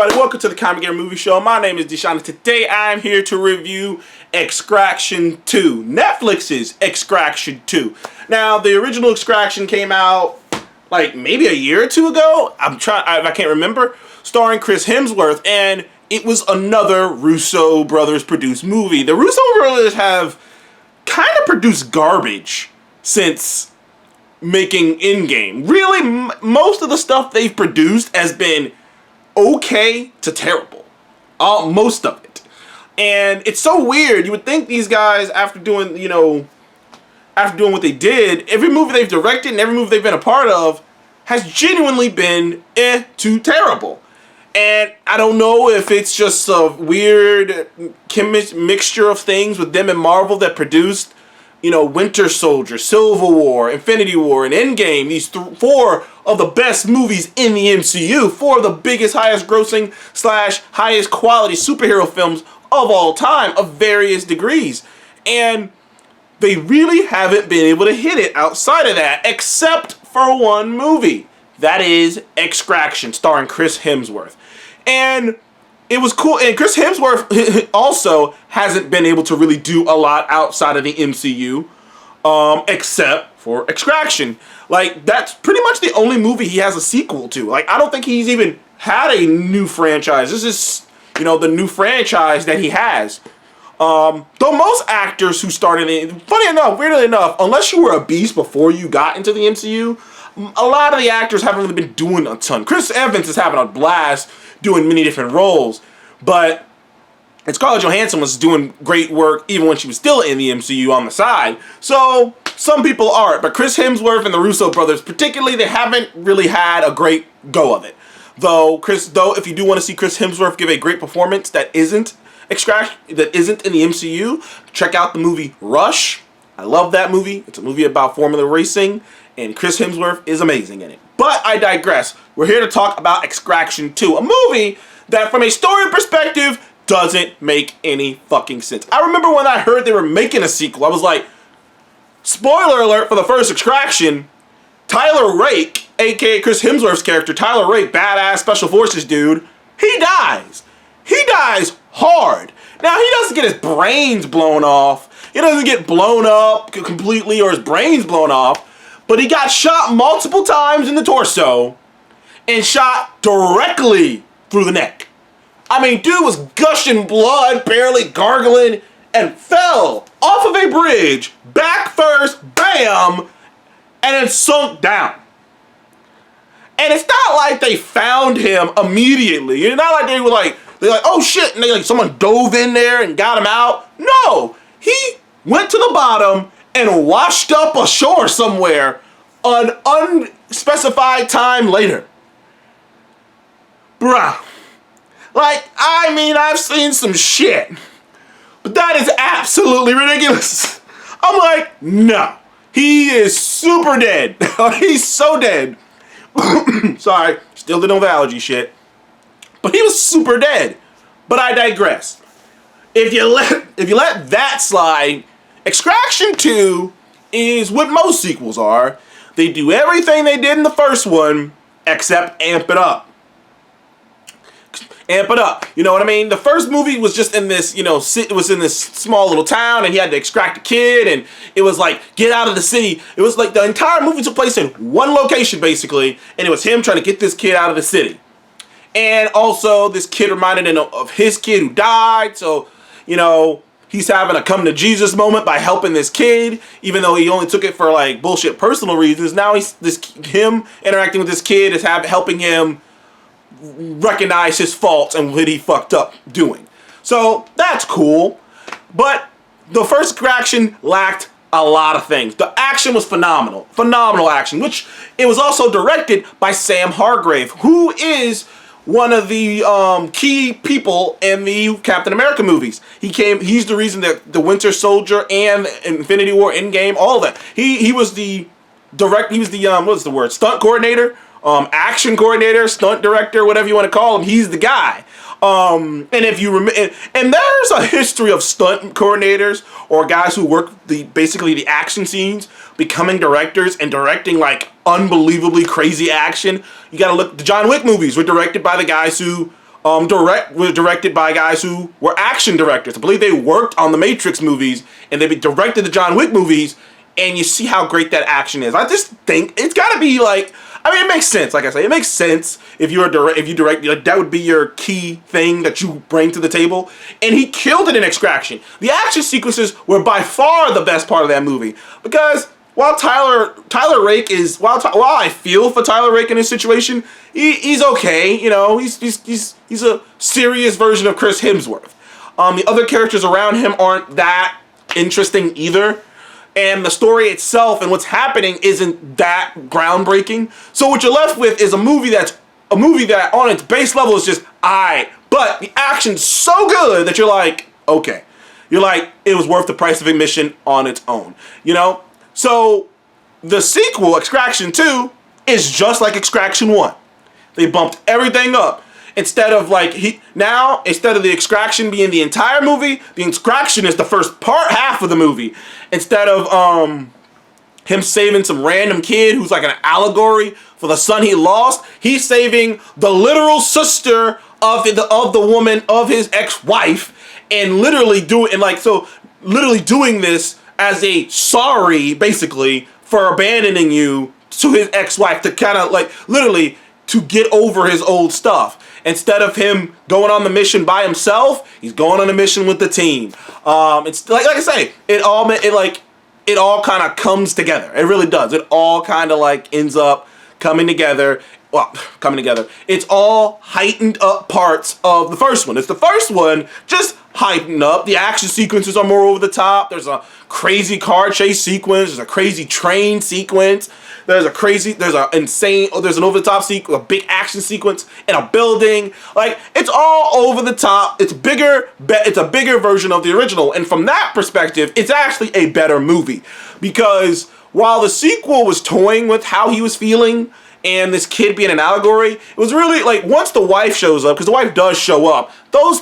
everybody? Welcome to the Comic Gear Movie Show. My name is Deshaun, and today I am here to review Extraction 2. Netflix's Extraction 2. Now, the original Extraction came out like maybe a year or two ago. I can't remember. Starring Chris Hemsworth, and it was another Russo brothers produced movie. The Russo brothers have kind of produced garbage since making Endgame. Really, most of the stuff they've produced has been okay to terrible. Most of it. And it's so weird. You would think these guys, after doing what they did, every movie they've directed and every movie they've been a part of has genuinely been to terrible. And I don't know if it's just a weird mixture of things with them and Marvel that produced, Winter Soldier, Civil War, Infinity War, and Endgame. These four of the best movies in the MCU. Four of the biggest, highest grossing / highest quality superhero films of all time of various degrees. And they really haven't been able to hit it outside of that, except for one movie. That is Extraction, starring Chris Hemsworth. And it was cool. And Chris Hemsworth also hasn't been able to really do a lot outside of the MCU, except for Extraction. Like, that's pretty much the only movie he has a sequel to. Like, I don't think he's even had a new franchise. This is, the new franchise that he has. Though most actors who started in, weirdly enough, unless you were a beast before you got into the MCU, a lot of the actors haven't really been doing a ton. Chris Evans is having a blast doing many different roles, but Scarlett Johansson was doing great work even when she was still in the MCU on the side. So some people aren't, but Chris Hemsworth and the Russo brothers particularly, they haven't really had a great go of it. Though if you do want to see Chris Hemsworth give a great performance that isn't in the MCU, check out the movie Rush. I love that movie. It's a movie about Formula Racing, and Chris Hemsworth is amazing in it. But I digress. We're here to talk about Extraction 2, a movie that from a story perspective doesn't make any fucking sense. I remember when I heard they were making a sequel, I was like, spoiler alert for the first Extraction, Tyler Rake, aka Chris Hemsworth's character, Tyler Rake, badass special forces dude, he dies. He dies hard. Now, he doesn't get his brains blown off. He doesn't get blown up completely or his brains blown off. But he got shot multiple times in the torso and shot directly through the neck. I mean, dude was gushing blood, barely gargling, and fell off of a bridge, back first, bam, and then sunk down. And it's not like they found him immediately. It's not like they're like, oh shit, and someone dove in there and got him out. No, he went to the bottom and washed up ashore somewhere an unspecified time later. Bruh. I've seen some shit, but that is absolutely ridiculous. I'm like, no. He is super dead. He's so dead. Sorry, still did no allergy shit. But he was super dead. But I digress. If you let that slide, Extraction 2 is what most sequels are. They do everything they did in the first one, except amp it up. Amp it up. You know what I mean? The first movie was just in this, it was in this small little town, and he had to extract a kid, and it was like, get out of the city. It was like the entire movie took place in one location, basically, and it was him trying to get this kid out of the city. And also, this kid reminded him of his kid who died, so, he's having a come to Jesus moment by helping this kid, even though he only took it for like bullshit personal reasons. Now him interacting with this kid is helping him recognize his faults and what he fucked up doing. So that's cool. But the first Extraction lacked a lot of things. The action was phenomenal. Phenomenal action, which it was also directed by Sam Hargrave, who is one of the key people in the Captain America movies. He's the reason that the Winter Soldier and Infinity War, Endgame, all of that. He was the stunt coordinator, action coordinator, stunt director, whatever you want to call him. He's the guy. And if you remember, and there's a history of stunt coordinators or guys who work basically the action scenes becoming directors and directing like unbelievably crazy action. You gotta look, the John Wick movies were directed by the guys who was directed by guys who were action directors. I believe they worked on the Matrix movies and they directed the John Wick movies, and you see how great that action is. I just think it's got to be like, I mean, it makes sense. Like I say, it makes sense if you direct, like, that would be your key thing that you bring to the table. And he killed it in Extraction. The action sequences were by far the best part of that movie, because while Tyler Rake is, while I feel for Tyler Rake in this situation, he's okay. You know, he's a serious version of Chris Hemsworth. The other characters around him aren't that interesting either. And the story itself and what's happening isn't that groundbreaking. So what you're left with is a movie that on its base level is just alright, but the action's so good that you're like, okay. You're like, it was worth the price of admission on its own. You know? So the sequel, Extraction 2, is just like Extraction 1. They bumped everything up. Instead of the Extraction being the entire movie, the Extraction is the first half of the movie. Instead of him saving some random kid who's like an allegory for the son he lost, he's saving the literal sister of the woman of his ex-wife, and literally doing this as a sorry, basically, for abandoning you to his ex-wife, to kind of like literally to get over his old stuff. Instead of him going on the mission by himself, he's going on a mission with the team. It's like I say, it all kind of comes together. It really does. It all kind of like ends up coming together. Well, coming together. It's all heightened up parts of the first one. It's the first one just heightened up. The action sequences are more over the top. There's a crazy car chase sequence. There's a crazy train sequence. There's an over the top sequence, a big action sequence in a building. Like, it's all over the top. It's bigger. It's a bigger version of the original. And from that perspective, it's actually a better movie, because while the sequel was toying with how he was feeling and this kid being an allegory, it was really like, once the wife shows up, because the wife does show up, those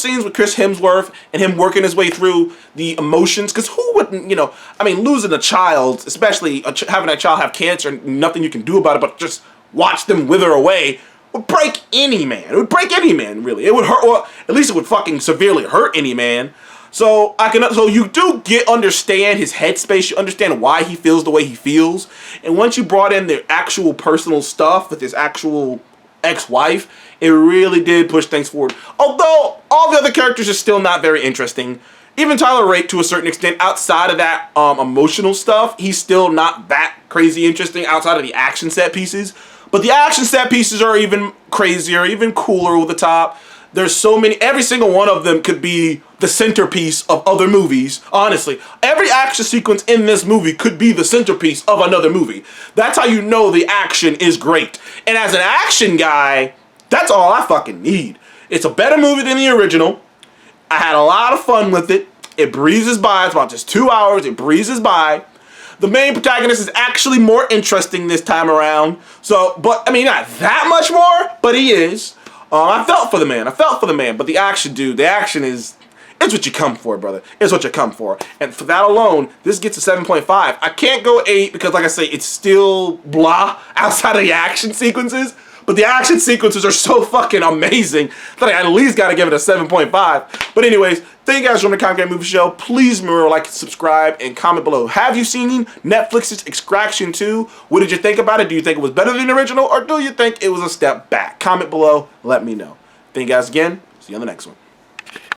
scenes with Chris Hemsworth and him working his way through the emotions, because who wouldn't, losing a child, especially having that child have cancer and nothing you can do about it but just watch them wither away, would break any man. It would break any man, really. It would hurt, or at least it would fucking severely hurt any man. So you do understand his headspace. You understand why he feels the way he feels. And once you brought in the actual personal stuff with his actual ex-wife, it really did push things forward. Although all the other characters are still not very interesting. Even Tyler Rake, to a certain extent, outside of that emotional stuff, he's still not that crazy interesting outside of the action set pieces. But the action set pieces are even crazier, even cooler over the top. There's so many, every single one of them could be the centerpiece of other movies. Honestly, every action sequence in this movie could be the centerpiece of another movie. That's how you know the action is great. And as an action guy, that's all I fucking need. It's a better movie than the original. I had a lot of fun with it. It breezes by. It's about just 2 hours. It breezes by. The main protagonist is actually more interesting this time around. Not that much more, but he is. I felt for the man. But the action, dude, it's what you come for, brother. It's what you come for. And for that alone, this gets a 7.5. I can't go 8 because, like I say, it's still blah outside of the action sequences. But the action sequences are so fucking amazing that I at least got to give it a 7.5. But anyways, thank you guys for watching the Comic Movie Show. Please remember to like, subscribe, and comment below. Have you seen Netflix's Extraction 2? What did you think about it? Do you think it was better than the original, or do you think it was a step back? Comment below. Let me know. Thank you guys again. See you on the next one.